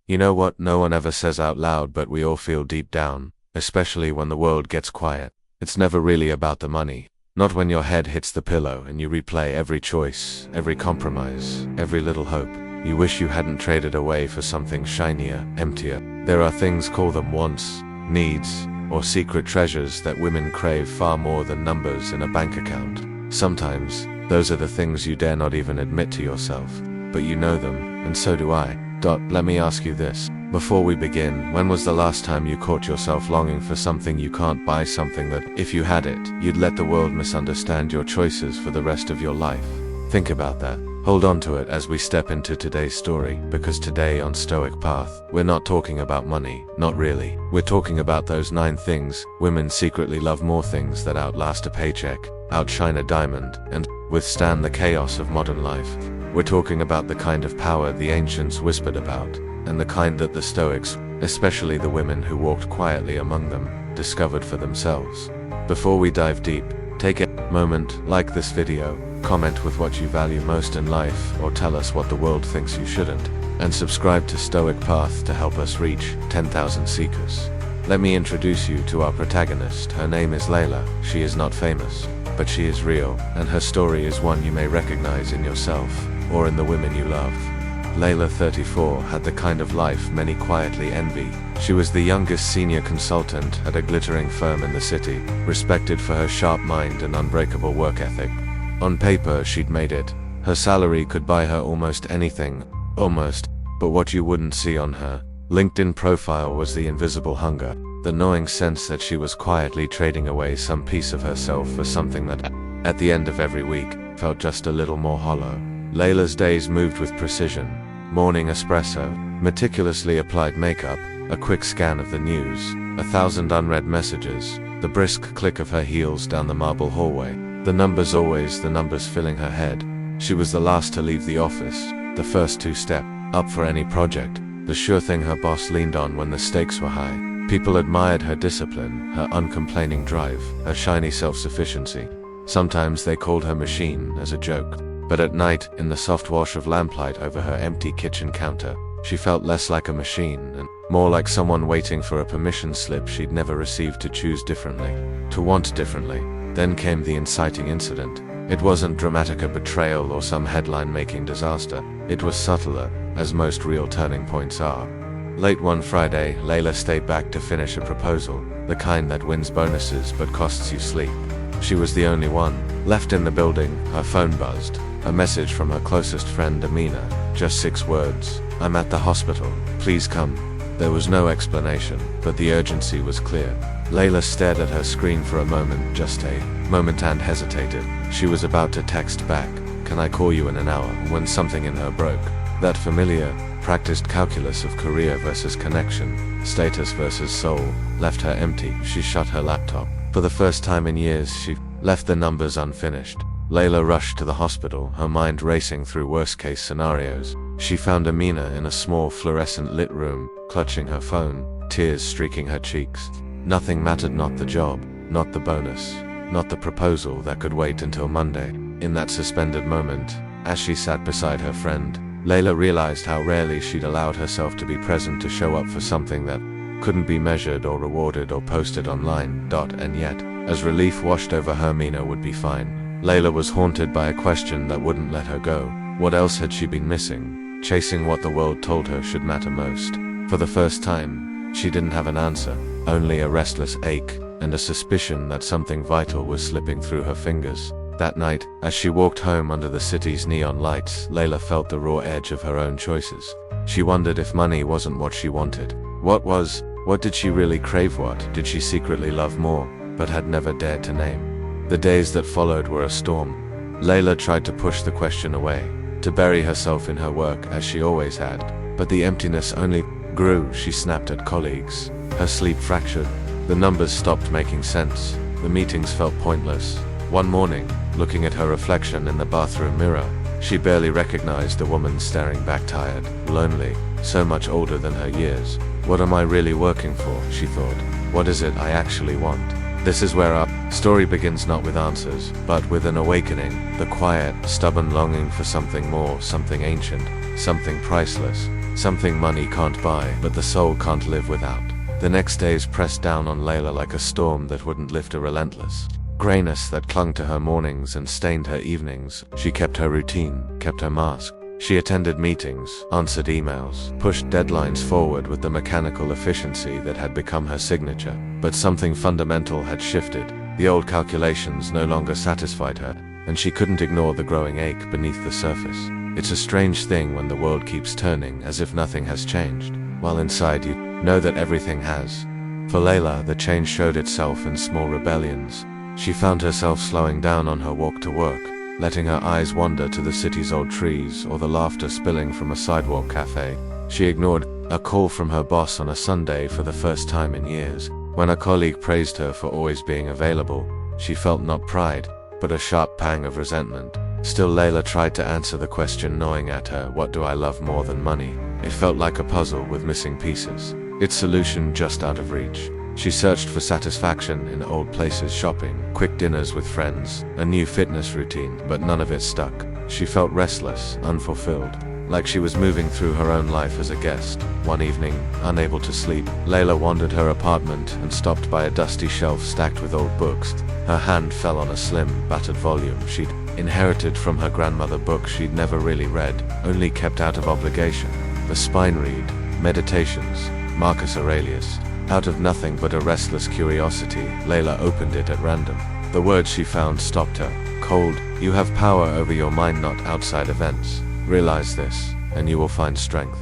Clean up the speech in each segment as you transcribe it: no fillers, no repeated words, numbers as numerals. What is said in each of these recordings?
You know what no one ever says out loud but we all feel deep down, especially when the world gets quiet. It's never really about the money. Not when your head hits the pillow and you replay every choice, every compromise, every little hope you wish you hadn't traded away for something shinier, emptier. There are things, call them wants, needs, or secret treasures that women crave far more than numbers in a bank account. Sometimes, those are the things you dare not even admit to yourself, but you know them, and so do I. Let me ask you this. Before we begin, when was the last time you caught yourself longing for something you can't buy, something that, if you had it, you'd let the world misunderstand your choices for the rest of your life? Think about that. Hold on to it as we step into today's story, because today on Stoic Path, we're not talking about money, not really. We're talking about those 9 things women secretly love, more things that outlast a paycheck, outshine a diamond, and withstand the chaos of modern life. We're talking about the kind of power the ancients whispered about, and the kind that the Stoics, especially the women who walked quietly among them, discovered for themselves. Before we dive deep, take a moment, like this video, comment with what you value most in life, or tell us what the world thinks you shouldn't, and subscribe to Stoic Path to help us reach 10,000 seekers. Let me introduce you to our protagonist. Her name is Layla. She is not famous, but she is real, and her story is one you may recognize in yourself, or in the women you love. Layla, 34, had the kind of life many quietly envy. She was the youngest senior consultant at a glittering firm in the city, respected for her sharp mind and unbreakable work ethic. On paper, she'd made it. Her salary could buy her almost anything. Almost. But what you wouldn't see on her LinkedIn profile was the invisible hunger, the gnawing sense that she was quietly trading away some piece of herself for something that, at the end of every week, felt just a little more hollow. Layla's days moved with precision. Morning espresso, meticulously applied makeup, a quick scan of the news, 1,000 unread messages, the brisk click of her heels down the marble hallway. The numbers, always the numbers, filling her head. She was the last to leave the office, the first to step up for any project, the sure thing her boss leaned on when the stakes were high. People admired her discipline, her uncomplaining drive, her shiny self-sufficiency. Sometimes they called her machine as a joke. But at night, in the soft wash of lamplight over her empty kitchen counter, she felt less like a machine and more like someone waiting for a permission slip she'd never received to choose differently, to want differently. Then came the inciting incident. It wasn't dramatic, a betrayal or some headline-making disaster. It was subtler, as most real turning points are. Late one Friday, Layla stayed back to finish a proposal, the kind that wins bonuses but costs you sleep. She was the only one left in the building. Her phone buzzed. A message from her closest friend Amina, just 6 words. "I'm at the hospital, please come." There was no explanation, but the urgency was clear. Layla stared at her screen for a moment, just a moment, and hesitated. She was about to text back, "Can I call you in an hour?" when something in her broke. That familiar, practiced calculus of career versus connection, status versus soul, left her empty. She shut her laptop. For the first time in years, she left the numbers unfinished. Layla rushed to the hospital, her mind racing through worst-case scenarios. She found Amina in a small fluorescent-lit room, clutching her phone, tears streaking her cheeks. Nothing mattered, not the job, not the bonus, not the proposal that could wait until Monday. In that suspended moment, as she sat beside her friend, Layla realized how rarely she'd allowed herself to be present, to show up for something that couldn't be measured or rewarded or posted online. And yet, as relief washed over her, Amina would be fine. Layla was haunted by a question that wouldn't let her go. What else had she been missing? Chasing what the world told her should matter most. For the first time, she didn't have an answer, only a restless ache, and a suspicion that something vital was slipping through her fingers. That night, as she walked home under the city's neon lights, Layla felt the raw edge of her own choices. She wondered if money wasn't what she wanted. What was? What did she really crave? What did she secretly love more, but had never dared to name? The days that followed were a storm. Layla tried to push the question away, to bury herself in her work as she always had, but the emptiness only grew. She snapped at colleagues. Her sleep fractured. The numbers stopped making sense. The meetings felt pointless. One morning, looking at her reflection in the bathroom mirror, she barely recognized the woman staring back, tired, lonely, so much older than her years. What am I really working for? She thought. What is it I actually want? This is where our story begins, not with answers, but with an awakening, the quiet, stubborn longing for something more, something ancient, something priceless. something money can't buy, but the soul can't live without. The next days pressed down on Layla like a storm that wouldn't lift a relentless grayness that clung to her mornings and stained her evenings. She kept her routine, kept her mask. She attended meetings, answered emails, pushed deadlines forward with the mechanical efficiency that had become her signature. But something fundamental had shifted. The old calculations no longer satisfied her, and she couldn't ignore the growing ache beneath the surface. It's a strange thing when the world keeps turning as if nothing has changed, while inside you know that everything has. For Layla, the change showed itself in small rebellions. She found herself slowing down on her walk to work, letting her eyes wander to the city's old trees or the laughter spilling from a sidewalk cafe. She ignored a call from her boss on a Sunday for the first time in years. When a colleague praised her for always being available, she felt not pride, but a sharp pang of resentment. Still, Layla tried to answer the question gnawing at her, what do I love more than money? It felt like a puzzle with missing pieces, its solution just out of reach. She searched for satisfaction in old places, shopping, quick dinners with friends, a new fitness routine, but none of it stuck. She felt restless, unfulfilled, like she was moving through her own life as a guest. One evening, unable to sleep, Layla wandered her apartment and stopped by a dusty shelf stacked with old books. Her hand fell on a slim, battered volume she'd inherited from her grandmother, book she'd never really read, only kept out of obligation. The spine read, Meditations, Marcus Aurelius. Out of nothing but a restless curiosity, Layla opened it at random. The words she found stopped her. Cold, you have power over your mind, not outside events. Realize this, and you will find strength.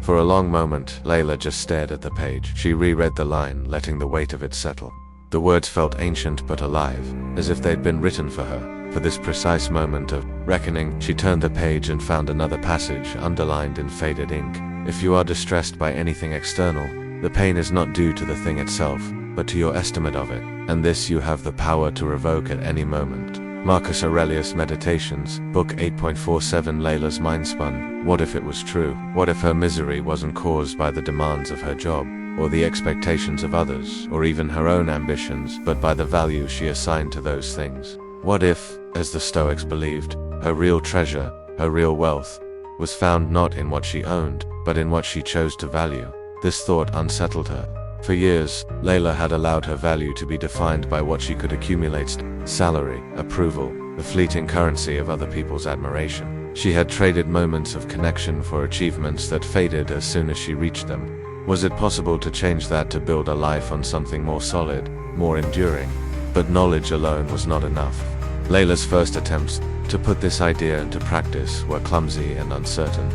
For a long moment, Layla just stared at the page. She reread the line, letting the weight of it settle. The words felt ancient but alive, as if they'd been written for her. For this precise moment of reckoning, she turned the page and found another passage, underlined in faded ink. If you are distressed by anything external, the pain is not due to the thing itself, but to your estimate of it, and this you have the power to revoke at any moment. Marcus Aurelius Meditations, Book 8.47. Layla's mind spun. What if it was true? What if her misery wasn't caused by the demands of her job, or the expectations of others, or even her own ambitions, but by the value she assigned to those things? What if, as the Stoics believed, her real treasure, her real wealth, was found not in what she owned, but in what she chose to value? This thought unsettled her. For years, Layla had allowed her value to be defined by what she could accumulate: salary, approval, the fleeting currency of other people's admiration. She had traded moments of connection for achievements that faded as soon as she reached them. Was it possible to change that, to build a life on something more solid, more enduring? But knowledge alone was not enough. Layla's first attempts to put this idea into practice were clumsy and uncertain.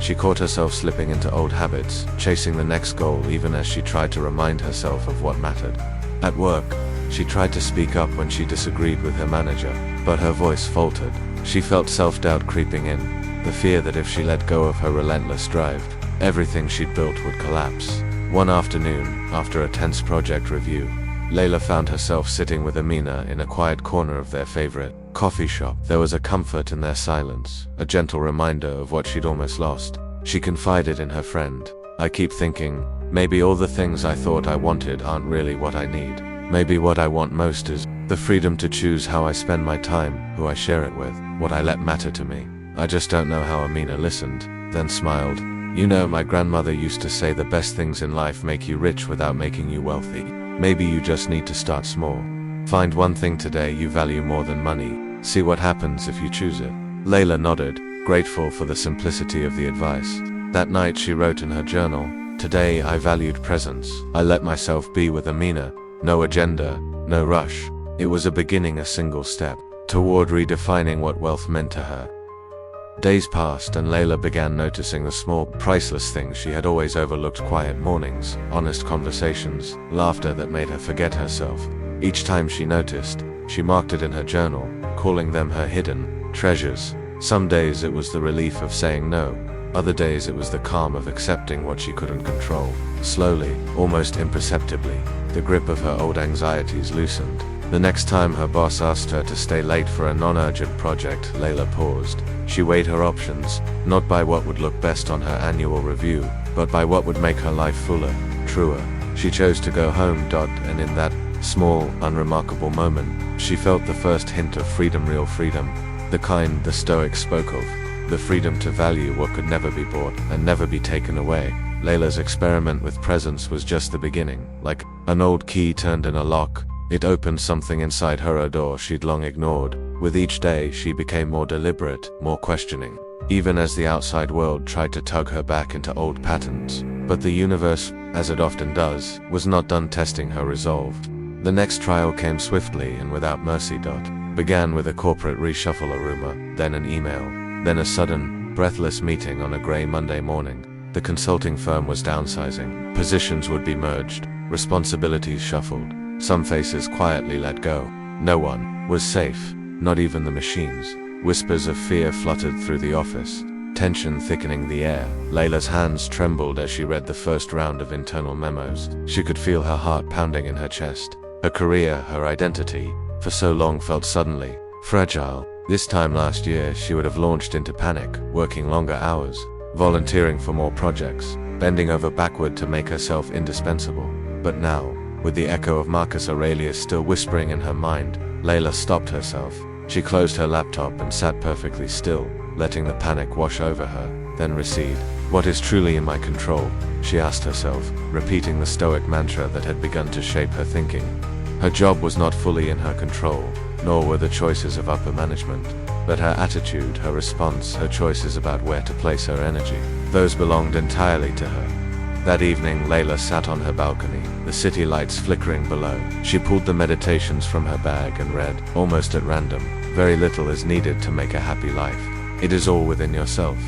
She caught herself slipping into old habits, chasing the next goal even as she tried to remind herself of what mattered. At work, she tried to speak up when she disagreed with her manager, but her voice faltered. She felt self-doubt creeping in, the fear that if she let go of her relentless drive, everything she'd built would collapse. One afternoon, after a tense project review, Layla found herself sitting with Amina in a quiet corner of their favorite coffee shop. There was a comfort in their silence, a gentle reminder of what she'd almost lost. She confided in her friend, I keep thinking, maybe all the things I thought I wanted aren't really what I need. Maybe what I want most is the freedom to choose how I spend my time, who I share it with, what I let matter to me. I just don't know how. Amina listened, then smiled. You know, my grandmother used to say the best things in life make you rich without making you wealthy. Maybe you just need to start small. Find one thing today you value more than money. See what happens if you choose it. Layla nodded, grateful for the simplicity of the advice. That night she wrote in her journal, today I valued presence. I let myself be with Amina. No agenda, no rush. It was a beginning, a single step toward redefining what wealth meant to her. Days passed and Layla began noticing the small, priceless things she had always overlooked: quiet mornings, honest conversations, laughter that made her forget herself. Each time she noticed, she marked it in her journal, calling them her hidden treasures. Some days it was the relief of saying no. Other days it was the calm of accepting what she couldn't control. Slowly, almost imperceptibly, the grip of her old anxieties loosened. The next time her boss asked her to stay late for a non-urgent project, Layla paused. She weighed her options, not by what would look best on her annual review, but by what would make her life fuller, truer. She chose to go home. And in that small, unremarkable moment, she felt the first hint of freedom, real freedom, the kind the Stoics spoke of. the freedom to value what could never be bought and never be taken away. Layla's experiment with presence was just the beginning. Like an old key turned in a lock, it opened something inside her, a door she'd long ignored. With each day, she became more deliberate, more questioning, even as the outside world tried to tug her back into old patterns. But the universe, as it often does, was not done testing her resolve. The next trial came swiftly and without mercy. Began with a corporate reshuffle, a rumor, then an email, then a sudden, breathless meeting on a grey Monday morning. The consulting firm was downsizing, positions would be merged, responsibilities shuffled, some faces quietly let go. No one was safe, not even the machines. Whispers of fear fluttered through the office, tension thickening the air. Layla's hands trembled as she read the first round of internal memos. She could feel her heart pounding in her chest. Her career, her identity, for so long felt suddenly fragile. This time last year, she would have launched into panic, working longer hours, volunteering for more projects, bending over backward to make herself indispensable. But now, with the echo of Marcus Aurelius still whispering in her mind, Layla stopped herself. She closed her laptop and sat perfectly still, letting the panic wash over her, then recede. What is truly in my control? She asked herself, repeating the Stoic mantra that had begun to shape her thinking. Her job was not fully in her control, nor were the choices of upper management. But her attitude, her response, her choices about where to place her energy, those belonged entirely to her. That evening, Layla sat on her balcony, the city lights flickering below. She pulled the meditations from her bag and read, almost at random. Very little is needed to make a happy life. It is all within yourself,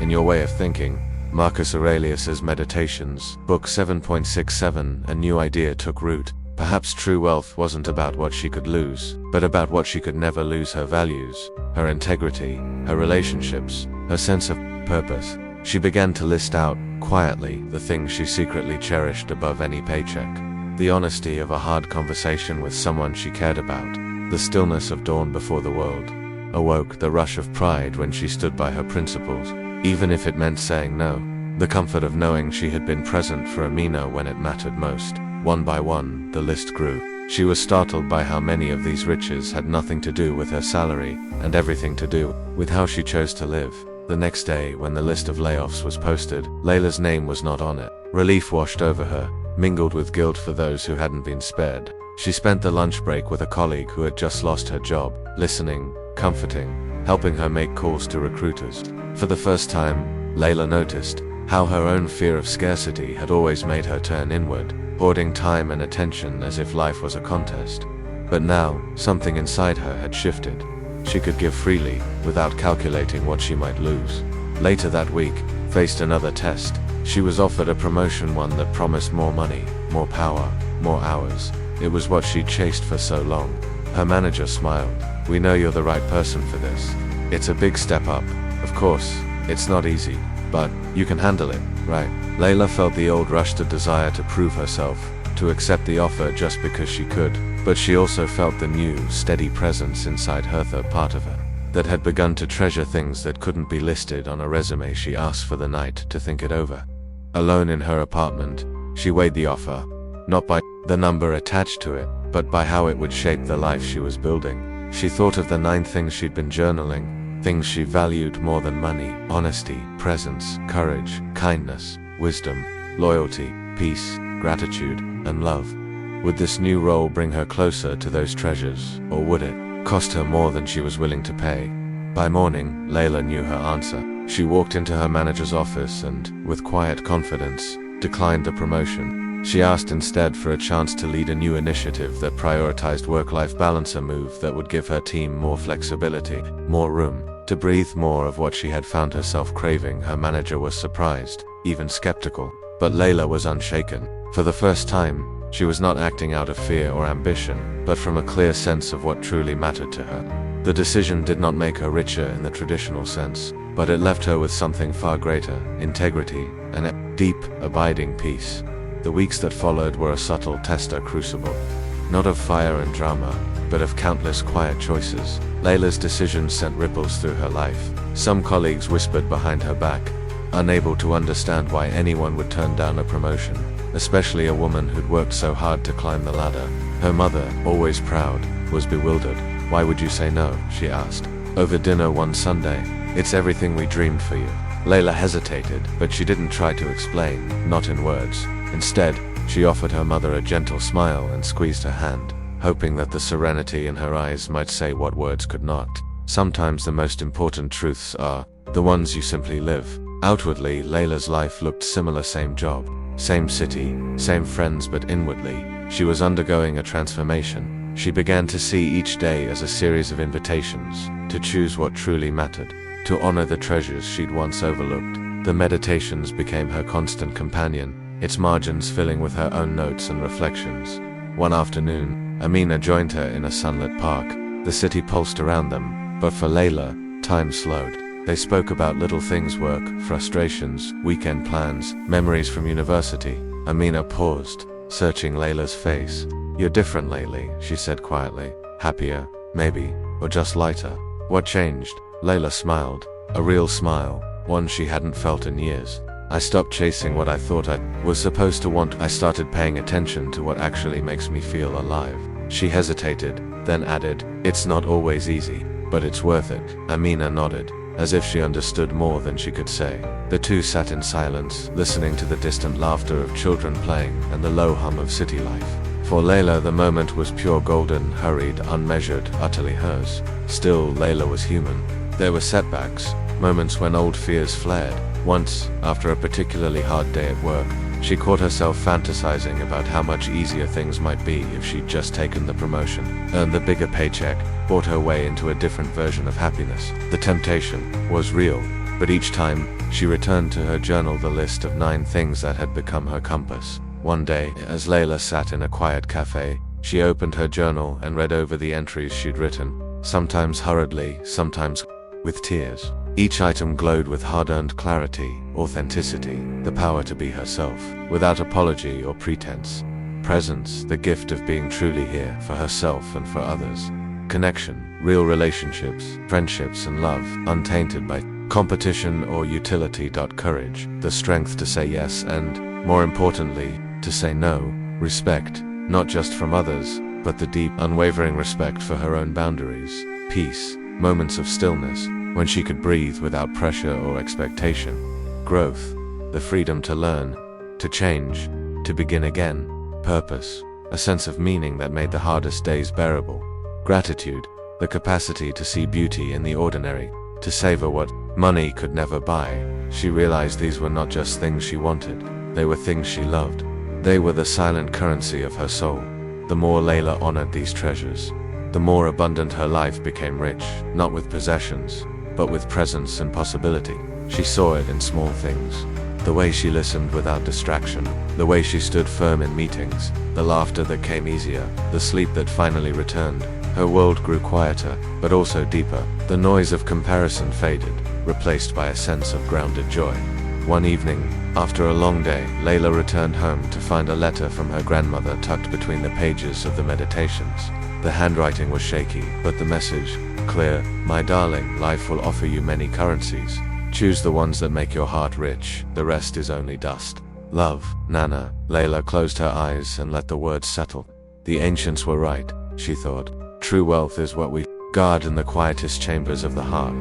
in your way of thinking. Marcus Aurelius's Meditations, Book 7.67. A new idea took root. Perhaps true wealth wasn't about what she could lose, but about what she could never lose: her values, her integrity, her relationships, her sense of purpose. She began to list out, quietly, the things she secretly cherished above any paycheck. The honesty of a hard conversation with someone she cared about, the stillness of dawn before the world awoke, the rush of pride when she stood by her principles, even if it meant saying no, the comfort of knowing she had been present for Amina when it mattered most. One by one, the list grew. She was startled by how many of these riches had nothing to do with her salary, and everything to do with how she chose to live. The next day, when the list of layoffs was posted, Layla's name was not on it. Relief washed over her, mingled with guilt for those who hadn't been spared. She spent the lunch break with a colleague who had just lost her job, listening, comforting, helping her make calls to recruiters. For the first time, Layla noticed how her own fear of scarcity had always made her turn inward, hoarding time and attention as if life was a contest. But now, something inside her had shifted. She could give freely, without calculating what she might lose. Later that week, faced another test. She was offered a promotion, one that promised more money, more power, more hours. It was what she'd chased for so long. Her manager smiled. "We know you're the right person for this. It's a big step up. Of course, it's not easy, but you can handle it, right?" Layla felt the old rush to desire to prove herself, to accept the offer just because she could. But she also felt the new, steady presence inside her, the part of her that had begun to treasure things that couldn't be listed on a resume. She asked for the night to think it over. Alone in her apartment, she weighed the offer, not by the number attached to it, but by how it would shape the life she was building. She thought of the 9 things she'd been journaling, things she valued more than money: honesty, presence, courage, kindness, wisdom, loyalty, peace, gratitude, and love. Would this new role bring her closer to those treasures, or would it cost her more than she was willing to pay? By morning, Layla knew her answer. She walked into her manager's office and, with quiet confidence, declined the promotion. She asked instead for a chance to lead a new initiative that prioritized work-life balance, a move that would give her team more flexibility, more room to breathe, more of what she had found herself craving. Her manager was surprised, even skeptical, but Layla was unshaken. For the first time, she was not acting out of fear or ambition, but from a clear sense of what truly mattered to her. The decision did not make her richer in the traditional sense, but it left her with something far greater: integrity and a deep, abiding peace. The weeks that followed were a subtle test, a crucible, not of fire and drama, but of countless quiet choices. Layla's decisions sent ripples through her life. Some colleagues whispered behind her back, unable to understand why anyone would turn down a promotion, especially a woman who'd worked so hard to climb the ladder. Her mother, always proud, was bewildered. "Why would you say no?" she asked. Over dinner one Sunday, It's everything we dreamed for you. Layla hesitated, but she didn't try to explain, not in words. Instead, she offered her mother a gentle smile and squeezed her hand, hoping that the serenity in her eyes might say what words could not. Sometimes the most important truths are the ones you simply live. Outwardly, Layla's life looked similar. Same job, same city, same friends, but inwardly, she was undergoing a transformation. She began to see each day as a series of invitations to choose what truly mattered, to honor the treasures she'd once overlooked. The meditations became her constant companion, its margins filling with her own notes and reflections. One afternoon, Amina joined her in a sunlit park. The city pulsed around them, but for Layla, time slowed. They spoke about little things: work, frustrations, weekend plans, memories from university. Amina paused, searching Layla's face. "You're different lately," she said quietly. "Happier, maybe, or just lighter." "What changed?" Layla smiled, a real smile, one she hadn't felt in years. "I stopped chasing what I thought I was supposed to want. I started paying attention to what actually makes me feel alive." She hesitated, then added, "It's not always easy, but it's worth it." Amina nodded, as if she understood more than she could say. The two sat in silence, listening to the distant laughter of children playing and the low hum of city life. For Layla, the moment was pure golden, hurried, unmeasured, utterly hers. Still, Layla was human. There were setbacks, moments when old fears flared. Once, after a particularly hard day at work, she caught herself fantasizing about how much easier things might be if she'd just taken the promotion, earned the bigger paycheck, bought her way into a different version of happiness. The temptation was real, but each time, she returned to her journal the list of 9 things that had become her compass. One day, as Layla sat in a quiet cafe, she opened her journal and read over the entries she'd written, sometimes hurriedly, sometimes with tears. Each item glowed with hard-earned clarity, authenticity, the power to be herself, without apology or pretense. Presence, the gift of being truly here, for herself and for others. Connection, real relationships, friendships and love, untainted by competition or utility. Courage, the strength to say yes and, more importantly, to say no. Respect, not just from others, but the deep, unwavering respect for her own boundaries. Peace, moments of stillness, when she could breathe without pressure or expectation. Growth, the freedom to learn, to change, to begin again. Purpose, a sense of meaning that made the hardest days bearable. Gratitude, the capacity to see beauty in the ordinary, to savor what money could never buy. She realized these were not just things she wanted, they were things she loved. They were the silent currency of her soul. The more Layla honored these treasures, the more abundant her life became, rich, not with possessions, but with presence and possibility. She saw it in small things. The way she listened without distraction, the way she stood firm in meetings, the laughter that came easier, the sleep that finally returned. Her world grew quieter, but also deeper. The noise of comparison faded, replaced by a sense of grounded joy. One evening, after a long day, Layla returned home to find a letter from her grandmother tucked between the pages of the meditations. The handwriting was shaky, but the message, clear: "My darling, life will offer you many currencies. Choose the ones that make your heart rich, the rest is only dust. Love, Nana." Layla closed her eyes and let the words settle. The ancients were right, she thought. True wealth is what we guard in the quietest chambers of the heart.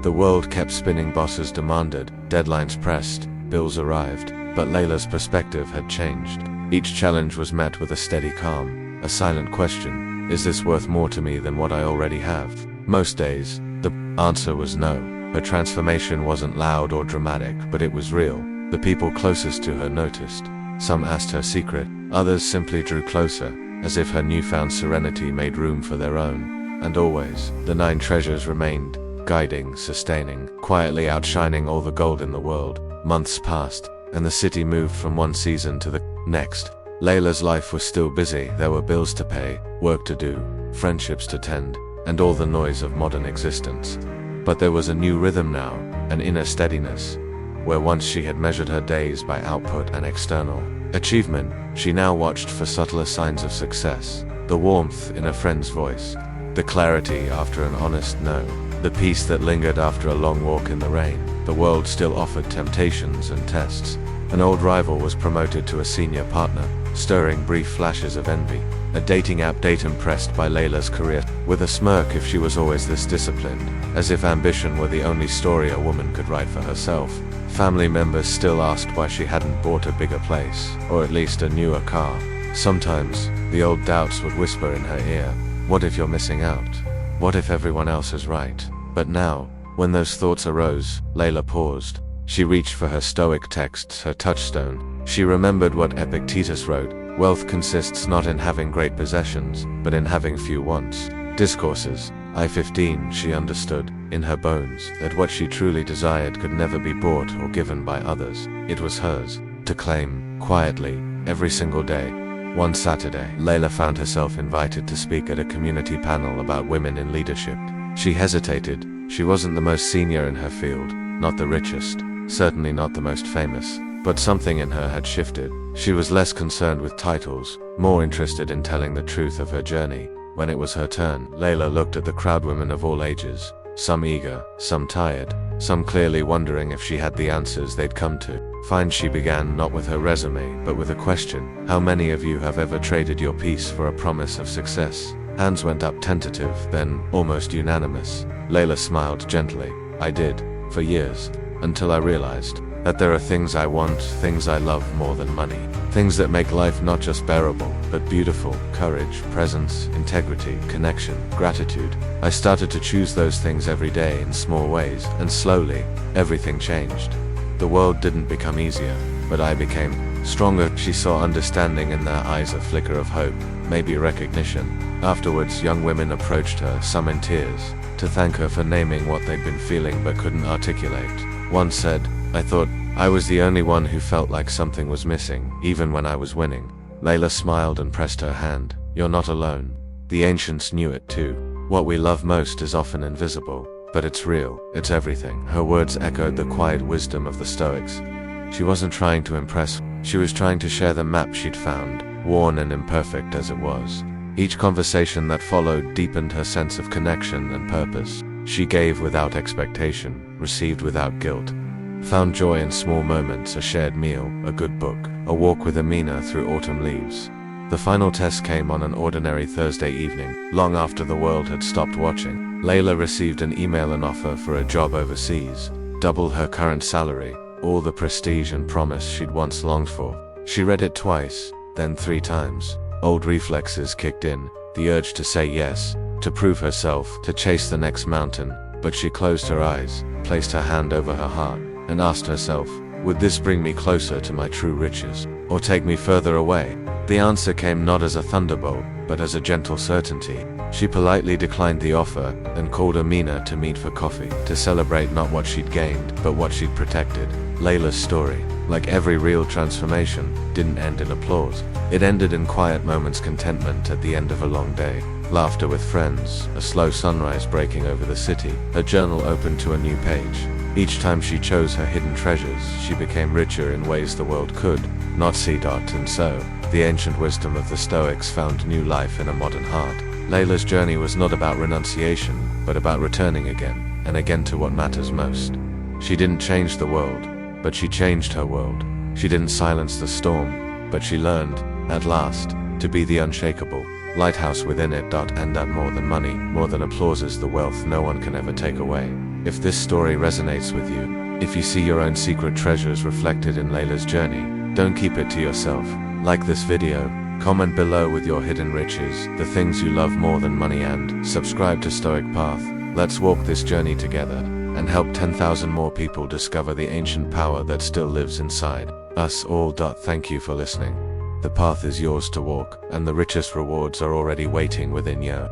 The world kept spinning, bosses demanded, deadlines pressed, bills arrived, but Layla's perspective had changed. Each challenge was met with a steady calm, a silent question: is this worth more to me than what I already have? Most days, the answer was no. Her transformation wasn't loud or dramatic, but it was real. The people closest to her noticed. Some asked her secret, others simply drew closer, as if her newfound serenity made room for their own. And always, the 9 treasures remained, guiding, sustaining, quietly outshining all the gold in the world. Months passed, and the city moved from one season to the next. Layla's life was still busy. There were bills to pay, work to do, friendships to tend, and all the noise of modern existence. But there was a new rhythm now, an inner steadiness. Where once she had measured her days by output and external achievement, she now watched for subtler signs of success. The warmth in a friend's voice, the clarity after an honest no, the peace that lingered after a long walk in the rain. The world still offered temptations and tests. An old rival was promoted to a senior partner, stirring brief flashes of envy. A dating app date impressed by Layla's career with a smirk if she was always this disciplined, as if ambition were the only story a woman could write for herself. Family members still asked why she hadn't bought a bigger place, or at least a newer car. Sometimes, the old doubts would whisper in her ear, what if you're missing out? What if everyone else is right? But now, when those thoughts arose, Layla paused. She reached for her Stoic texts, her touchstone. She remembered what Epictetus wrote, wealth consists not in having great possessions, but in having few wants. Discourses. I-15, she understood, in her bones, that what she truly desired could never be bought or given by others. It was hers, to claim, quietly, every single day. One Saturday, Layla found herself invited to speak at a community panel about women in leadership. She hesitated. She wasn't the most senior in her field, not the richest, certainly not the most famous, but something in her had shifted. She was less concerned with titles, more interested in telling the truth of her journey. When it was her turn, Layla looked at the crowd, women of all ages, some eager, some tired, some clearly wondering if she had the answers they'd come to find. She began not with her resume, but with a question. How many of you have ever traded your peace for a promise of success? Hands went up, tentative, then almost unanimous. Layla smiled gently. I did, for years, until I realized that there are things I want, things I love more than money. Things that make life not just bearable, but beautiful. Courage, presence, integrity, connection, gratitude. I started to choose those things every day in small ways, and slowly, everything changed. The world didn't become easier, but I became stronger. She saw understanding in their eyes, a flicker of hope, maybe recognition. Afterwards, young women approached her, some in tears, to thank her for naming what they'd been feeling but couldn't articulate. One said, I thought I was the only one who felt like something was missing, even when I was winning. Layla smiled and pressed her hand. You're not alone. The ancients knew it too. What we love most is often invisible, but it's real, it's everything. Her words echoed the quiet wisdom of the Stoics. She wasn't trying to impress, she was trying to share the map she'd found, worn and imperfect as it was. Each conversation that followed deepened her sense of connection and purpose. She gave without expectation, received without guilt, found joy in small moments, a shared meal, a good book, a walk with Amina through autumn leaves. The final test came on an ordinary Thursday evening, long after the world had stopped watching. Layla received an email, an offer for a job overseas, double her current salary, all the prestige and promise she'd once longed for. She read it twice, then 3 times. Old reflexes kicked in, the urge to say yes, to prove herself, to chase the next mountain. But she closed her eyes, placed her hand over her heart, and asked herself, would this bring me closer to my true riches, or take me further away? The answer came not as a thunderbolt, but as a gentle certainty. She politely declined the offer, and called Amina to meet for coffee, to celebrate not what she'd gained, but what she'd protected. Layla's story, like every real transformation, didn't end in applause. It ended in quiet moments, contentment at the end of a long day, laughter with friends, a slow sunrise breaking over the city, a journal opened to a new page. Each time she chose her hidden treasures, she became richer in ways the world could not see. And so, the ancient wisdom of the Stoics found new life in a modern heart. Layla's journey was not about renunciation, but about returning again, and again to what matters most. She didn't change the world, but she changed her world. She didn't silence the storm, but she learned, at last, to be the unshakable lighthouse within it. And that more than money, more than applause, is the wealth no one can ever take away. If this story resonates with you, if you see your own secret treasures reflected in Layla's journey, don't keep it to yourself. Like this video, comment below with your hidden riches, the things you love more than money, and subscribe to Stoic Path. Let's walk this journey together, and help 10,000 more people discover the ancient power that still lives inside us all. Thank you for listening. The path is yours to walk, and the richest rewards are already waiting within you.